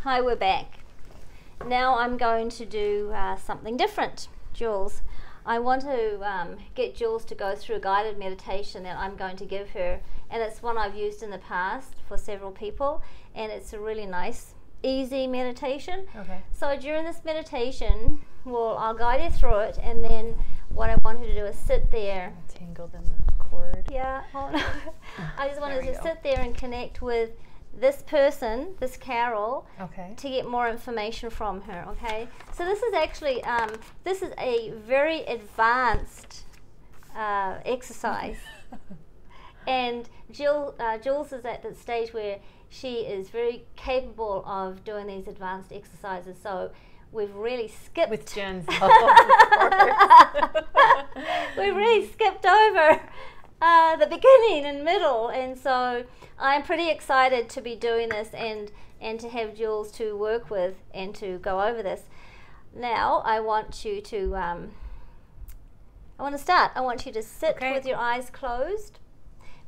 Hi, we're back. Now I'm going to do something different, Jules. I want to get Jules to go through a guided meditation that I'm going to give her, and it's one I've used in the past for several people, and it's a really nice, easy meditation. Okay. So during this meditation, I'll guide you through it, and then what I want you to do is sit there. Tangled in the cord. Yeah. Oh, no. I just wanted to sit there and connect with this person, this Carol, Okay. to get more information from her, okay? So this is actually, this is a very advanced exercise. And Jules is at the stage where she is very capable of doing these advanced exercises, so we've really skipped... With Jen's help, of course. We've really skipped over the beginning and middle, and so I'm pretty excited to be doing this and to have Jules to work with and to go over this. Now I want you to I want you to sit with your eyes closed.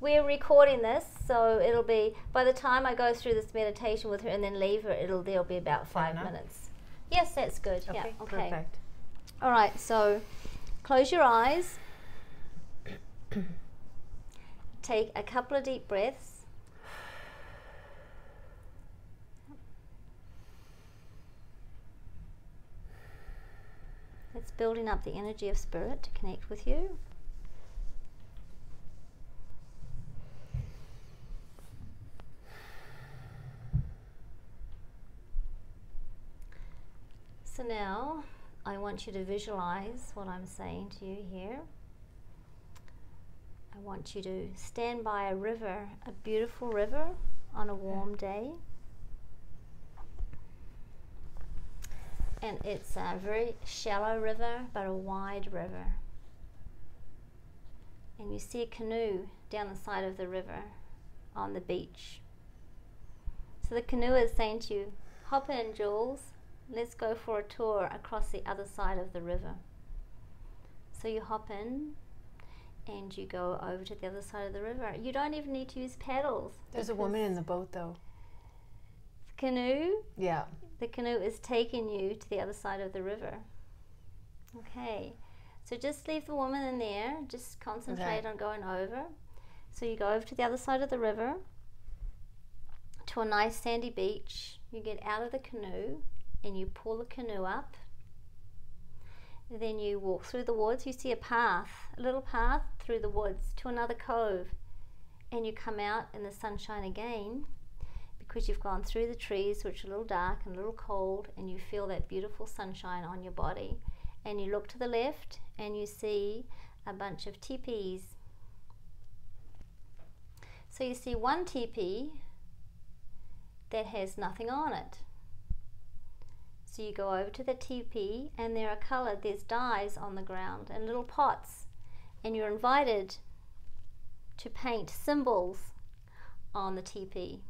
We're recording this, so it'll be, by the time I go through this meditation with her and then leave her, there'll be about 5 minutes. Yes, that's good. Okay, yeah, okay. Perfect. All right, so close your eyes. Take a couple of deep breaths. It's building up the energy of spirit to connect with you. So now I want you to visualize what I'm saying to you here. I want you to stand by a river, a beautiful river on a warm day. And it's a very shallow river, but a wide river. And you see a canoe down the side of the river on the beach. So the canoe is saying to you, hop in, Jules. Let's go for a tour across the other side of the river. So you hop in and you go over to the other side of the river. You don't even need to use paddles. There's a woman in the boat, though. The canoe? Yeah. The canoe is taking you to the other side of the river. Okay. So just leave the woman in there. Just concentrate on going over. So you go over to the other side of the river to a nice sandy beach. You get out of the canoe and you pull the canoe up. Then you walk through the woods. You see a path, a little path through the woods to another cove, and you come out in the sunshine again because you've gone through the trees, which are a little dark and a little cold, and you feel that beautiful sunshine on your body. And you look to the left and you see a bunch of teepees. So you see one teepee that has nothing on it. So you go over to the teepee and there are coloured, there's dyes on the ground and little pots, and you're invited to paint symbols on the teepee.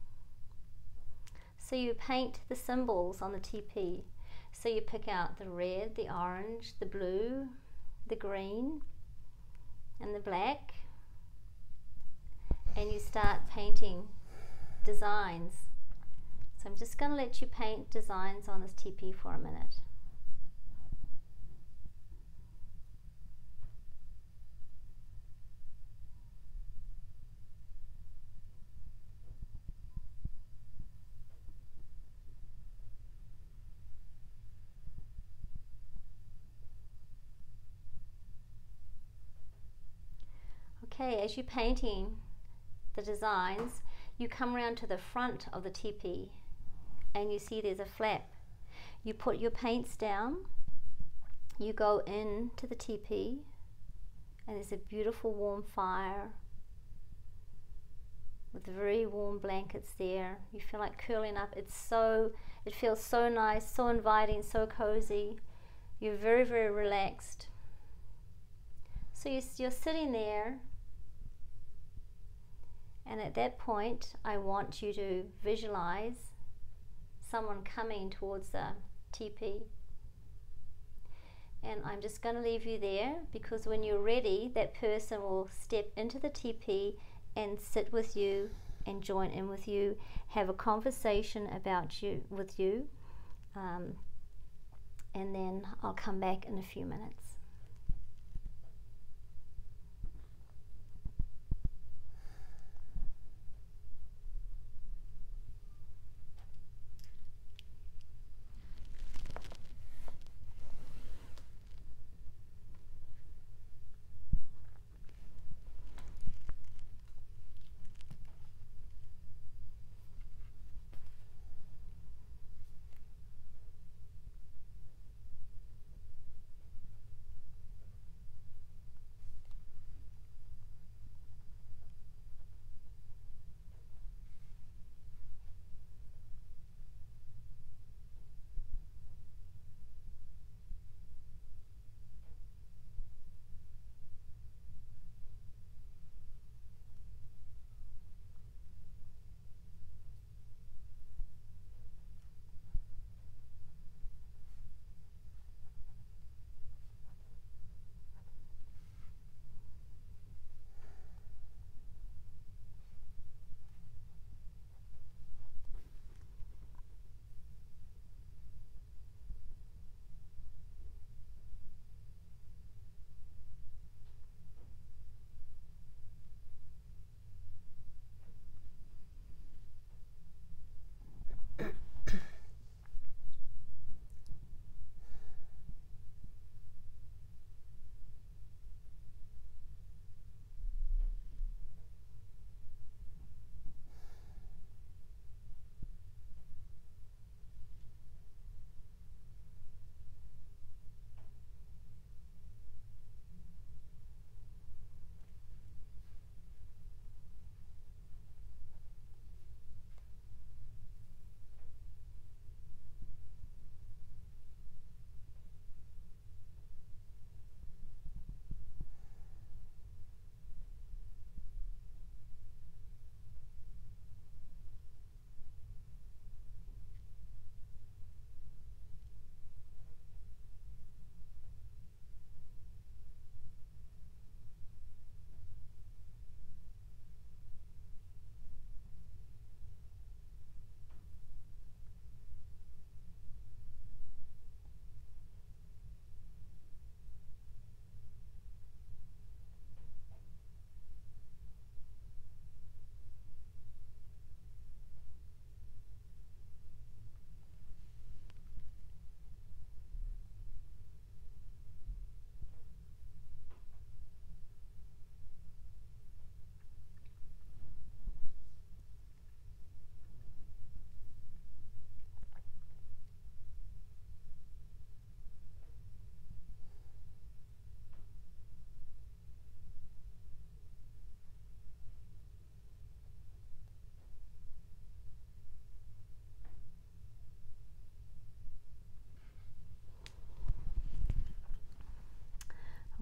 So you paint the symbols on the teepee. So you pick out the red, the orange, the blue, the green and the black, and you start painting designs. So I'm just going to let you paint designs on this teepee for a minute. Okay, as you're painting the designs, you come around to the front of the teepee and you see there's a flap. You put your paints down, you go into the teepee, and there's a beautiful warm fire with very warm blankets there. You feel like curling up. It feels so nice, so inviting, so cozy. You're very, very relaxed. So you're sitting there, and at that point I want you to visualize someone coming towards the teepee. And I'm just going to leave you there, because when you're ready, that person will step into the teepee and sit with you and join in with you, have a conversation with you, and then I'll come back in a few minutes.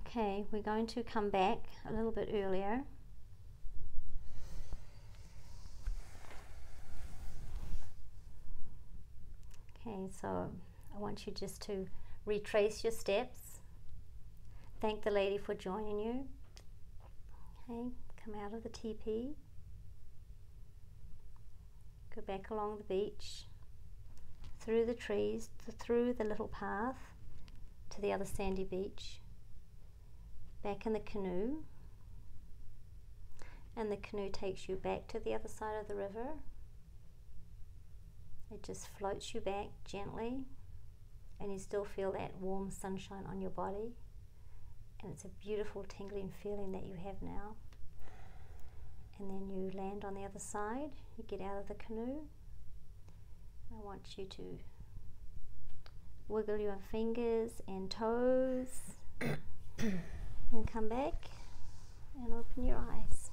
Okay, we're going to come back a little bit earlier. Okay, so I want you just to retrace your steps. Thank the lady for joining you. Okay, come out of the teepee. Go back along the beach, through the trees, through the little path to the other sandy beach. Back in the canoe, and the canoe takes you back to the other side of the river. It just floats you back gently, and you still feel that warm sunshine on your body, and it's a beautiful tingling feeling that you have now. And then you land on the other side, you get out of the canoe. I want you to wiggle your fingers and toes and come back and open your eyes.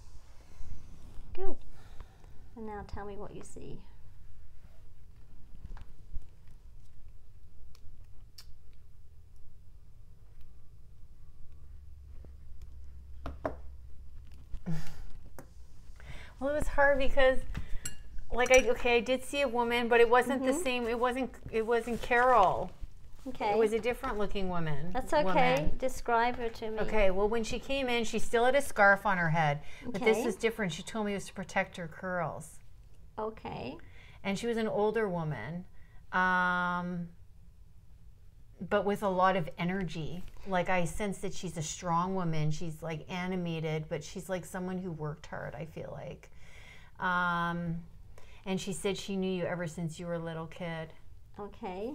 Good. And now tell me what you see. Well, it was hard because, like, I did see a woman, but it wasn't the same. It wasn't Carol. Okay. It was a different looking woman. That's okay. Describe her to me. Okay, well, when she came in, she still had a scarf on her head. But this Okay. was different. She told me it was to protect her curls. Okay. And she was an older woman, but with a lot of energy. Like, I sense that she's a strong woman. She's, like, animated, but she's, like, someone who worked hard, I feel like. And she said she knew you ever since you were a little kid. Okay.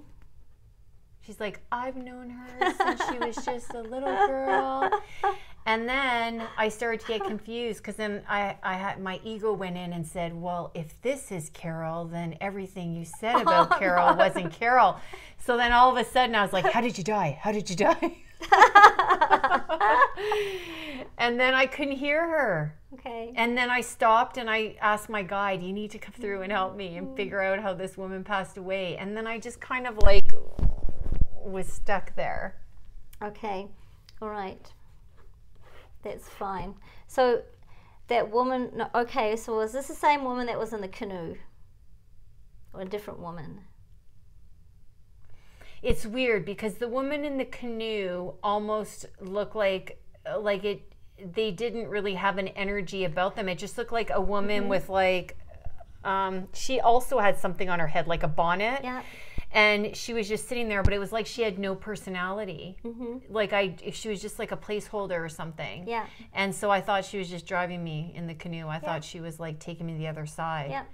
She's like, I've known her since she was just a little girl. And then I started to get confused because then I had my ego went in and said, well, if this is Carol, then everything you said about Carol wasn't Carol. So then all of a sudden I was like, how did you die? How did you die? And then I couldn't hear her. Okay. And then I stopped and I asked my guide, you need to come through and help me and figure out how this woman passed away. And then I just kind of like was stuck there. Okay. All right. That's fine. So that woman, no, okay, so was this the same woman that was in the canoe? Or a different woman? It's weird because the woman in the canoe almost looked like they didn't really have an energy about them. It just looked like a woman with like, she also had something on her head, like a bonnet. Yeah. And she was just sitting there, but it was like she had no personality. Like she was just like a placeholder or something. Yeah. And so I thought she was just driving me in the canoe. I thought she was like taking me to the other side. Yeah.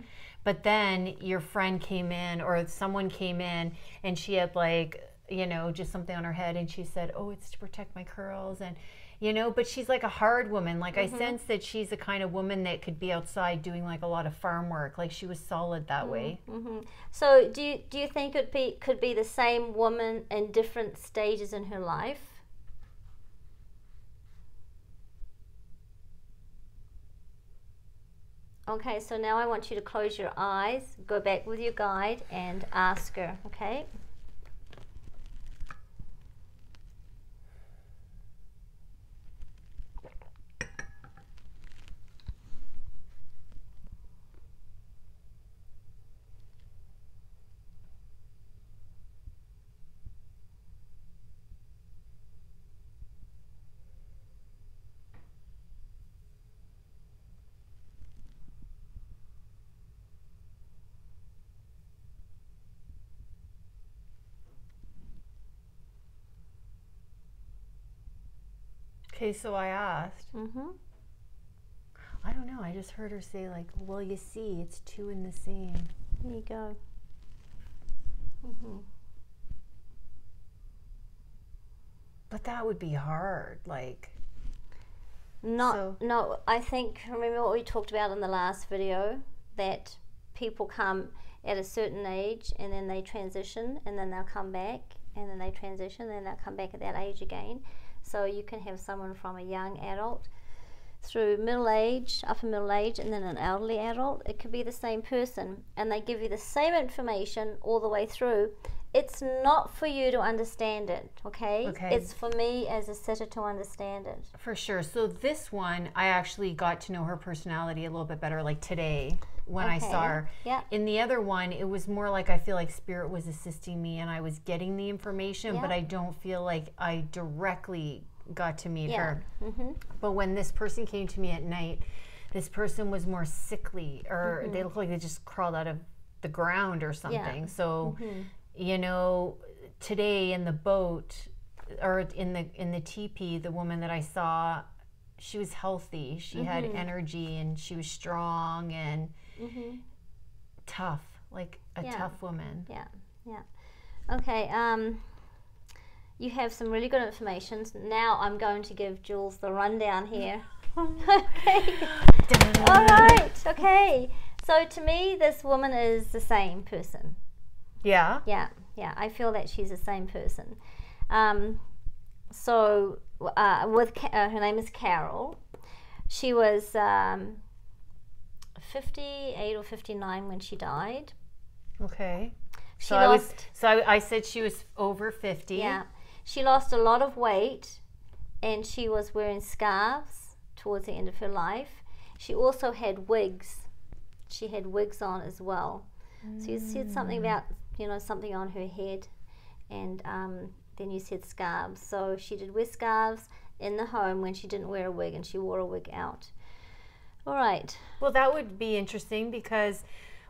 But then your friend came in or someone came in and she had like, you know, just something on her head and she said, oh, it's to protect my curls. And, you know, but she's like a hard woman. Like I sense that she's the kind of woman that could be outside doing like a lot of farm work. Like she was solid that way. So do you think it could be the same woman in different stages in her life? Okay, so now I want you to close your eyes, go back with your guide and ask her, okay? Okay, so I asked. I don't know. I just heard her say like, well, you see, it's two in the same. There you go. But that would be hard. Like, No, I think, remember what we talked about in the last video, that people come at a certain age and then they transition and then they'll come back and then they transition and then they'll come back at that age again. So you can have someone from a young adult through middle age, upper middle age, and then an elderly adult. It could be the same person and they give you the same information all the way through. It's not for you to understand it, okay? It's for me as a sitter to understand it. For sure. So this one, I actually got to know her personality a little bit better, like today when I saw her. Yeah. In the other one, it was more like I feel like Spirit was assisting me and I was getting the information, but I don't feel like I directly got to meet her. But when this person came to me at night, this person was more sickly, or they looked like they just crawled out of the ground or something. So, you know, today in the boat or in the teepee, the woman that I saw, she was healthy. She had energy and she was strong and tough, like a tough woman. Okay, you have some really good information. Now I'm going to give Jules the rundown here. Okay. All right. Okay. So to me, this woman is the same person. Yeah. Yeah. I feel that she's the same person. So her name is Carol. She was 58 or 59 when she died. Okay. I said she was over 50. Yeah. She lost a lot of weight and she was wearing scarves towards the end of her life. She also had wigs. She had wigs on as well. So you said something about, you know, something on her head. and then you said scarves. So she did wear scarves in the home when she didn't wear a wig, and she wore a wig out. All right. Well, that would be interesting because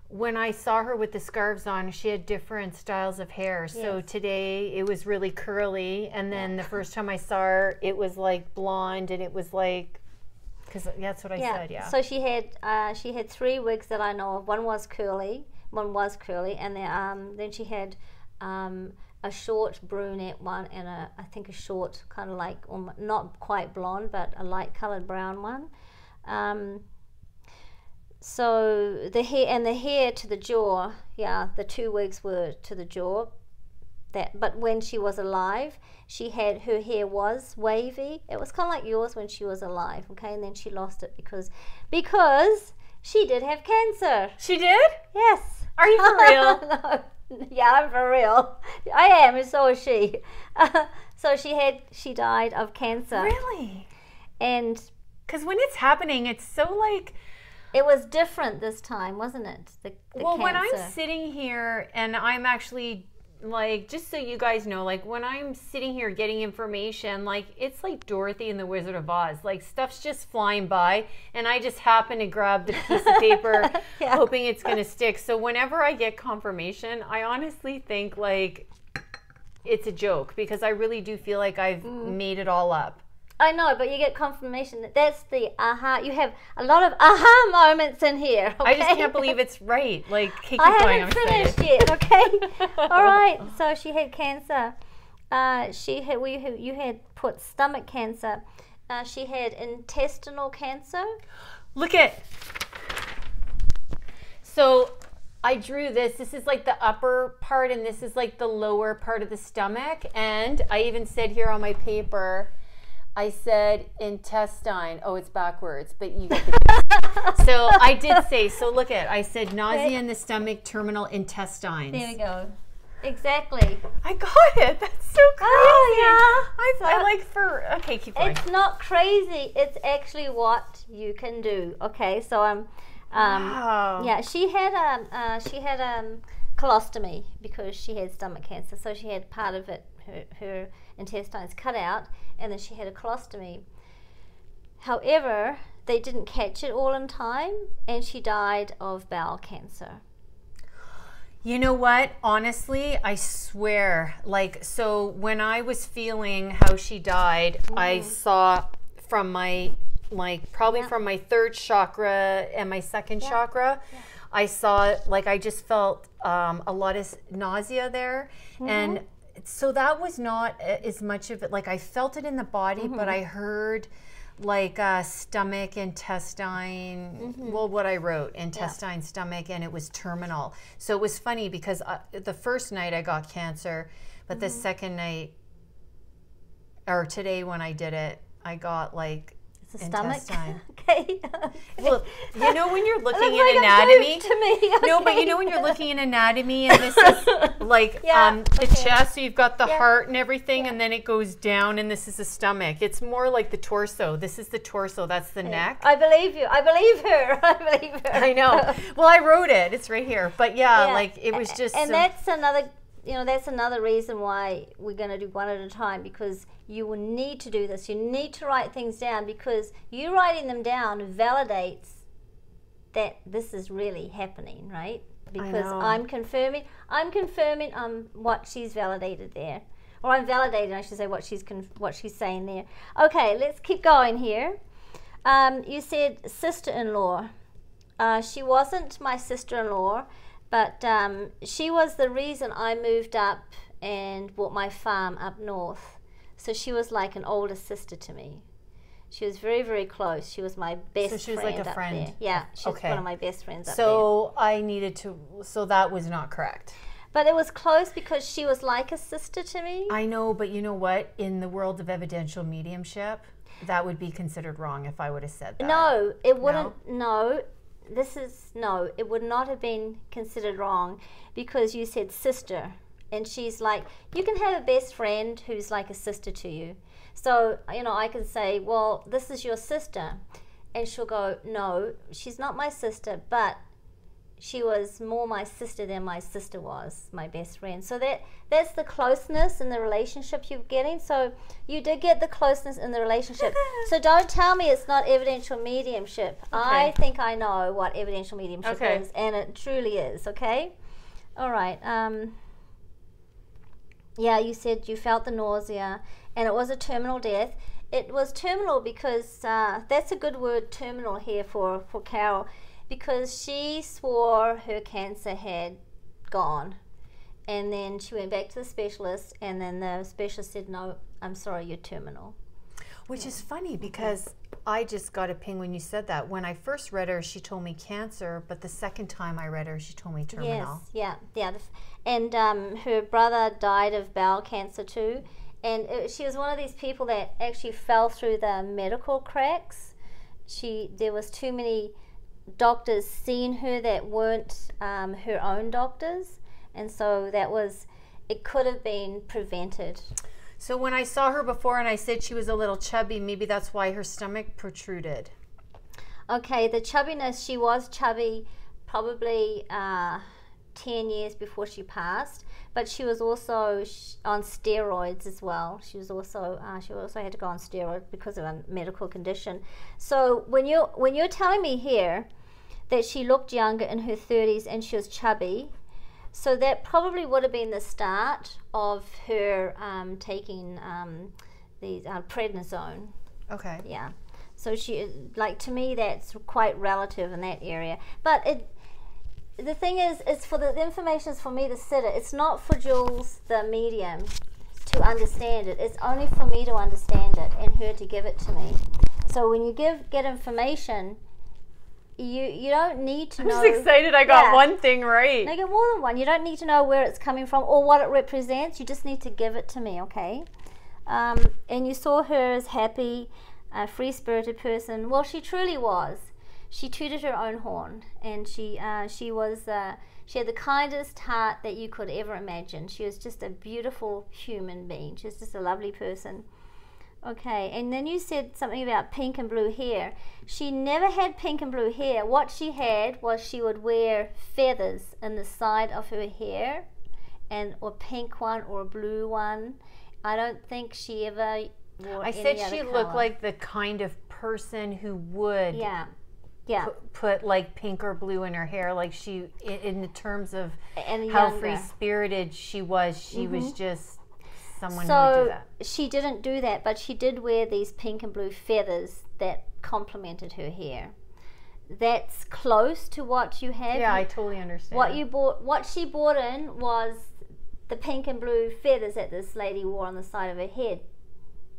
when I saw her with the scarves on, she had different styles of hair. Yes. So today it was really curly, and then the first time I saw her, it was like blonde, and it was like, because that's what I said. Yeah. So she had 3 wigs that I know of. One was curly, and then she had a short brunette one, and I think a short kind of like, not quite blonde, but a light colored brown one. So the hair to the jaw, the 2 wigs were to the jaw. But when she was alive, her hair was wavy. It was kind of like yours when she was alive, okay? And then she lost it because she did have cancer. She did? Yes. Are you for real? No. Yeah, I'm for real. I am, and so is she. So she died of cancer. Really? And because when it's happening, it's so like, it was different this time, wasn't it? The well, cancer. When I'm sitting here and I'm actually, like, just so you guys know, like, when I'm sitting here getting information, like, it's like Dorothy and the Wizard of Oz. Like, stuff's just flying by, and I just happen to grab the piece of paper hoping it's going to stick. So whenever I get confirmation, I honestly think, like, it's a joke, because I really do feel like I've made it all up. I know, but you get confirmation that's the aha. You have a lot of aha moments in here. Okay? I just can't believe it's right. Like, keep I going. haven't finished yet. Okay. All right. So she had cancer. You had put stomach cancer. She had intestinal cancer. Look at. So I drew this. This is like the upper part, and this is like the lower part of the stomach. And I even said here on my paper, I said intestine. Oh, it's backwards, but you get the So I did say, so look at, I said nausea in the stomach, terminal intestines. There we go. Exactly. I got it. That's so crazy. Oh, yeah. I like okay, keep going. It's not crazy. It's actually what you can do. Okay, so wow. Yeah, she had colostomy because she had stomach cancer. So she had part of it, her intestines cut out, and then she had a colostomy. However, they didn't catch it all in time, and she died of bowel cancer. You know what? Honestly, I swear, like, so when I was feeling how she died, I saw from my, like, probably from my 3rd chakra and my 2nd chakra, I saw, like, I just felt a lot of nausea there. And so that was not as much of it. Like, I felt it in the body, but I heard, like, stomach, intestine, well, what I wrote, intestine, stomach, and it was terminal. So it was funny because the first night I got cancer, but the second night, or today when I did it, I got, like, it's a stomach. Okay. Well, you know when you're looking in anatomy? To me. Okay. No, but you know when you're looking in anatomy, and this is like the chest, so you've got the heart and everything, and then it goes down, and this is the stomach. It's more like the torso. This is the torso. That's the neck. I believe you. I believe her. I believe her. I know. Well, I wrote it. It's right here. But like it was just. And that's another. That's another reason why we're going to do one at a time, because you will need to do this. You need to write things down, because you writing them down validates that this is really happening, right? Because I'm confirming what she's validated there. Or I'm validating, I should say, what she's saying there. Okay, let's keep going here. You said sister-in-law. She wasn't my sister-in-law, but she was the reason I moved up and bought my farm up north. So she was like an older sister to me. She was very, very close. She was my best friend. So she was like a friend. There. Yeah, she was one of my best friends up there. So I needed to, so that was not correct. But it was close because she was like a sister to me. I know, but you know what? In the world of evidential mediumship, that would be considered wrong if I would have said that. No, it wouldn't. No. It would not have been considered wrong, because you said sister, and she's like, you can have a best friend who's like a sister to you. So, I can say, well, this is your sister, and she'll go, no, she's not my sister, but she was more my sister than my sister was my best friend. So that's the closeness in the relationship you're getting. So you did get the closeness in the relationship. So don't tell me it's not evidential mediumship. Okay. I think I know what evidential mediumship is, and it truly is. Okay. All right. Yeah, you said you felt the nausea, and it was a terminal death. It was terminal because that's a good word, terminal, here for Carol, because she swore her cancer had gone. And then she went back to the specialist, and then the specialist said, no, I'm sorry, you're terminal. Which is funny because I just got a ping when you said that. When I first read her, she told me cancer, but the second time I read her, she told me terminal. Yes, yeah. And her brother died of bowel cancer too. And she was one of these people that actually fell through the medical cracks. There was too many doctors seeing her that weren't her own doctors, and so it could have been prevented. So when I saw her before and I said she was a little chubby, maybe that's why her stomach protruded. Okay, the chubbiness, she was chubby probably 10 years before she passed, but she was also on steroids as well. She also had to go on steroids because of a medical condition. So when you're telling me here that she looked younger in her 30s and she was chubby, so that probably would have been the start of her taking these prednisone. Okay. Yeah. So to me, that's quite relative in that area. But the thing is, the information is for me to sit it. It's not for Jules, the medium, to understand it. It's only for me to understand it and her to give it to me. So when you get information, you don't need to know. I'm just excited I got one thing right. No, you get more than one. You don't need to know where it's coming from or what it represents. You just need to give it to me, okay? And you saw her as happy, a free-spirited person. Well, she truly was. She tooted her own horn, and she had the kindest heart that you could ever imagine. She was just a beautiful human being. She was just a lovely person. Okay, and then you said something about pink and blue hair. She never had pink and blue hair. What she had was she would wear feathers in the side of her hair, or a pink one or a blue one. I don't think she ever wore any other she color. looked like the kind of person who would put like pink or blue in her hair. Like she, in the terms of how free-spirited she was just someone who would do that. She didn't do that, but she did wear these pink and blue feathers that complemented her hair. That's close to what you have. Yeah, I totally understand. What she bought in was the pink and blue feathers that this lady wore on the side of her head,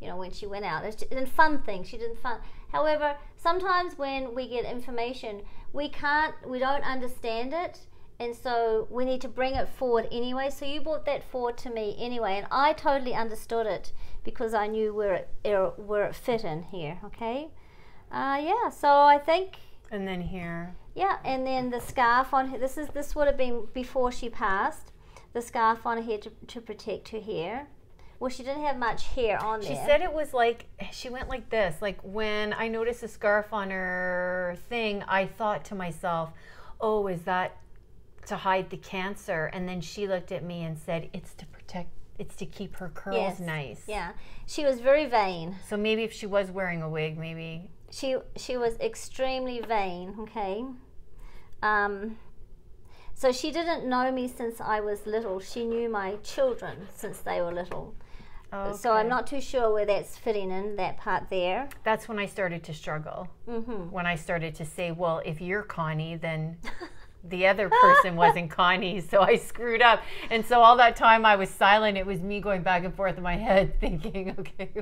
when she went out. It's a fun thing. She did fun. However, sometimes when we get information, we don't understand it, and so we need to bring it forward anyway. So you brought that forward to me anyway, and I totally understood it because I knew where it fit in here. Okay, so I think. And then here. Yeah, and then the scarf on her. This would have been before she passed. The scarf on her head to protect her hair. Well, she didn't have much hair on there. She said it was like, she went like this. Like when I noticed a scarf on her thing, I thought to myself, oh, is that to hide the cancer? And then she looked at me and said, it's to keep her curls nice. Yeah. She was very vain. So maybe if she was wearing a wig, maybe. She was extremely vain, okay? So she didn't know me since I was little. She knew my children since they were little. Okay. So I'm not too sure where that's fitting in, that part there. That's when I started to struggle. Mm-hmm. When I started to say, well, if you're Connie, then the other person wasn't Connie, so I screwed up. And so all that time I was silent. It was me going back and forth in my head thinking, okay,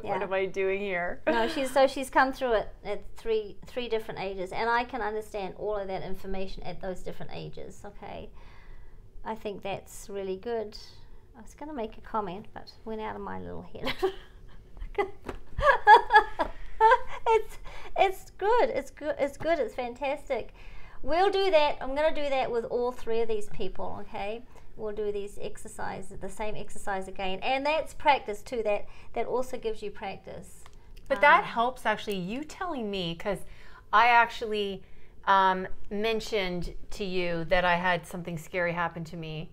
what am I doing here? No, she's come through it at three different ages, and I can understand all of that information at those different ages, okay? I think that's really good. I was going to make a comment, but went out of my little head. It's good. It's fantastic. We'll do that. I'm going to do that with all three of these people, okay? We'll do these exercises, the same exercise again. And that's practice too. That also gives you practice. But that helps actually, you telling me, because I actually mentioned to you that I had something scary happen to me,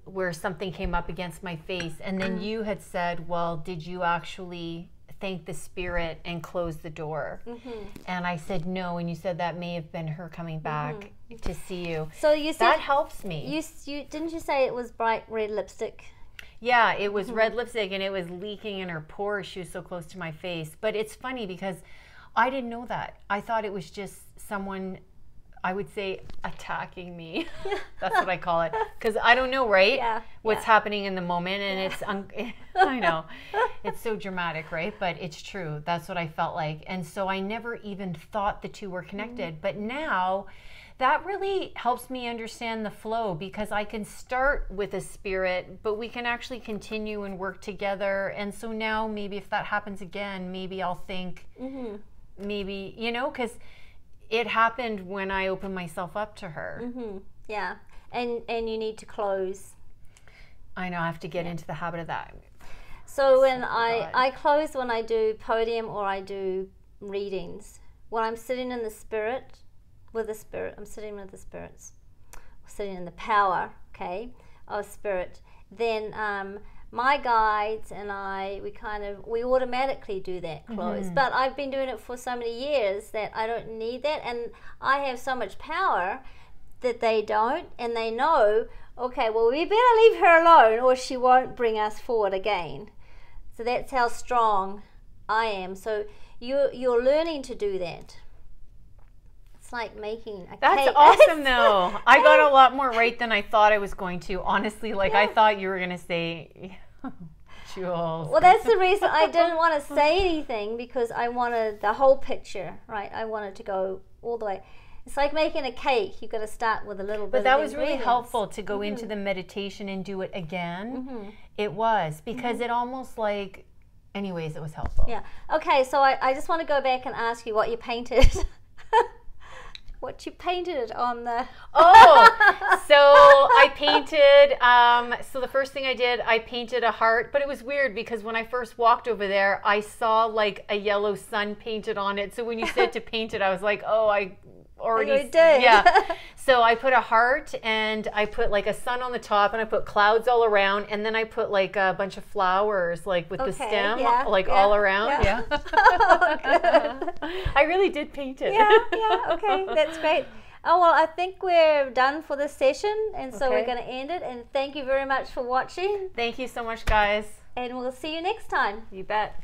where something came up against my face, and then you had said, well, did you actually thank the spirit and close the door? And I said no, and you said that may have been her coming back to see you. So you said that helps me. You didn't you say it was bright red lipstick? Yeah, it was red lipstick, and it was leaking in her pores. She was so close to my face. But it's funny because I didn't know that. I thought it was just someone, I would say, attacking me. That's what I call it. Because I don't know, right? Yeah. What's happening in the moment. And it's, I know, it's so dramatic, right? But it's true. That's what I felt like. And so I never even thought the two were connected. But now that really helps me understand the flow, because I can start with a spirit, but we can actually continue and work together. And so now maybe if that happens again, maybe I'll think, maybe, you know, because it happened when I opened myself up to her. Yeah, and you need to close. I know, I have to get into the habit of that. So when I close when I do podium or I do readings, when I'm sitting in the spirit, with the spirit, I'm sitting with the spirits, sitting in the power, okay, of spirit, then my guides and I, we automatically do that close. But I've been doing it for so many years that I don't need that, and I have so much power that they don't, and they know, okay, well, we better leave her alone or she won't bring us forward again. So that's how strong I am. So you're learning to do that. It's like making a cake. That's awesome, though. I got a lot more right than I thought I was going to. Honestly, like I thought you were going to say, Jules. Well, that's the reason I didn't want to say anything, because I wanted the whole picture, right? I wanted to go all the way. It's like making a cake. You've got to start with a little bit. But that was really helpful to go into the meditation and do it again. It was, because it almost like, anyways, it was helpful. Yeah. Okay, so I just want to go back and ask you what you painted. What you painted on the... So I painted, so the first thing I did, I painted a heart, but it was weird because when I first walked over there, I saw like a yellow sun painted on it. So when you said to paint it, I was like, oh, I already did. Yeah. So I put a heart, and I put like a sun on the top, and I put clouds all around, and then I put like a bunch of flowers, like with the stem, all around. Yeah. Oh, good. I really did paint it. Yeah. Okay, that's great. Oh, well, I think we're done for this session, and so we're going to end it. And thank you very much for watching. Thank you so much, guys. And we'll see you next time. You bet.